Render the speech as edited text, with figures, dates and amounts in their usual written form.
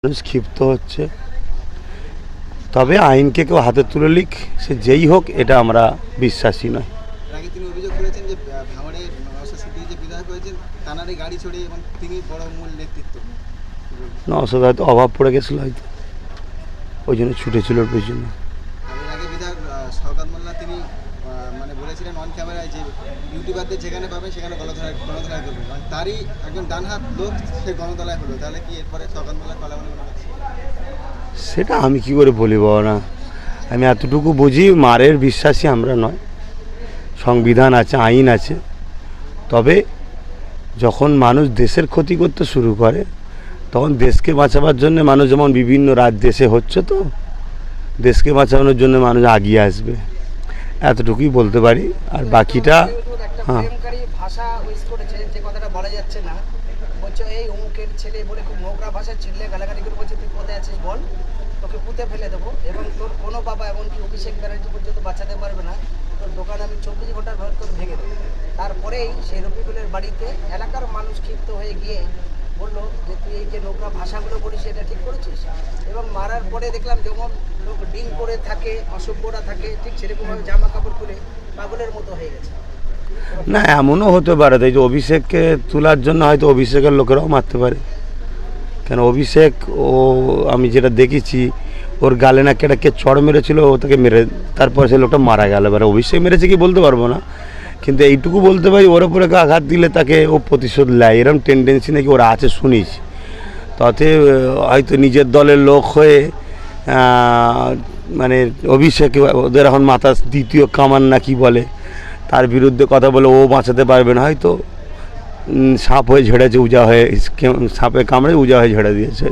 মানুষ ক্ষিপ্ত হচ্ছে, তবে আইনকে কেউ হাতে তুলে লিখ, সে যেই হোক, এটা আমরা বিশ্বাসী নয়। আগে তিনি অভিযোগ করেছেন যে ভাঙড়ের নওশাদ সিদ্দিকী যে বিধায়ক হয়েছেন তানারই গাড়ি ছড়িয়ে এবং তিনি বড় মূল নেতৃত্ব। নওশাদ হয়তো অভাব পড়ে গেছিল, হয়তো ওই জন্য ছুটেছিল ওর পেছনে। এর আগে বিধায়ক শওকত মোল্লা তিনি মানে বলেছিলেন অন ক্যামেরায় যে ইউটিউবারদের যেখানে পাবেন সেখানে গণধোলাই করবেন, মানে তারই একজন ডানহাত লোক সে গণধোলাই হলো, তাহলে কি এরপরে শওকত মোল্লা কলা বলে মনে হচ্ছে? সেটা আমি কি করে বলি বাবা, না আমি এতটুকু বুঝি, মারের বিশ্বাসী আমরা নয়। সংবিধান আছে, আইন আছে, তবে যখন মানুষ দেশের ক্ষতি করতে শুরু করে তখন দেশকে বাঁচাবার জন্য মানুষ, যেমন বিভিন্ন দেশে হচ্ছে, তো দেশকে বাঁচানোর জন্য মানুষ আগিয়ে আসবে, এতটুকুই বলতে পারি। আর বাকিটা হ্যাঁ, ভাষা ইউজ করেছে যে কথাটা বলা যাচ্ছে না, বলছে এই অমুকের ছেলে বলে খুব নোংরা ভাষায় ছেলে গালাগালি করে বলছে তুই কোথায় আছিস বল, তোকে পুঁতে ফেলে দেবো, এবং তোর কোনো বাবা এমনকি অভিষেক ব্যানার্জি পর্যন্ত বাঁচাতে পারবে না, তোর দোকান আমি 24 ঘন্টার ভেতর ভেঙে দেবো। তারপরেই সেই রফিকুলের বাড়িতে এলাকার মানুষ ক্ষিপ্ত হয়ে গিয়ে বললো যে তুই এই যে নোংরা ভাষাগুলো বলিস এটা ঠিক করেছিস, এবং মারার পরে দেখলাম যেমন লোক ডিং করে থাকে, অসভ্যরা থাকে, ঠিক সেরকমভাবে জামা কাপড় খুলে পাগলের মতো হয়ে গেছে। না এমনও হতে পারে, তাই যে অভিষেককে তোলার জন্য হয়তো অভিষেকের লোকেরাও মারতে পারে, কেন অভিষেক ও আমি যেটা দেখেছি ওর গালে না কেটে চড় মেরেছিল, ও তাকে মেরে তারপর সে লোকটা মারা গেল। এবার অভিষেক মেরেছে কি বলতে পারবো না, কিন্তু এইটুকু বলতে পারি ওর ওপরে আঘাত দিলে তাকে ও প্রতিশোধ নেয়, এরকম টেন্ডেন্সি নাকি ওরা আছে শুনিছি। তাতে হয়তো নিজের দলের লোক হয়ে মানে অভিষেক ওদের এখন মাথা দ্বিতীয় কামান না কি বলে, তার বিরুদ্ধে কথা বলে ও বাঁচাতে পারবে না, হয়তো সাপ হয়ে ঝেড়েছে, উজা হয়ে সাপে কামড়ে উজা হয়ে ঝেড়ে দিয়েছে।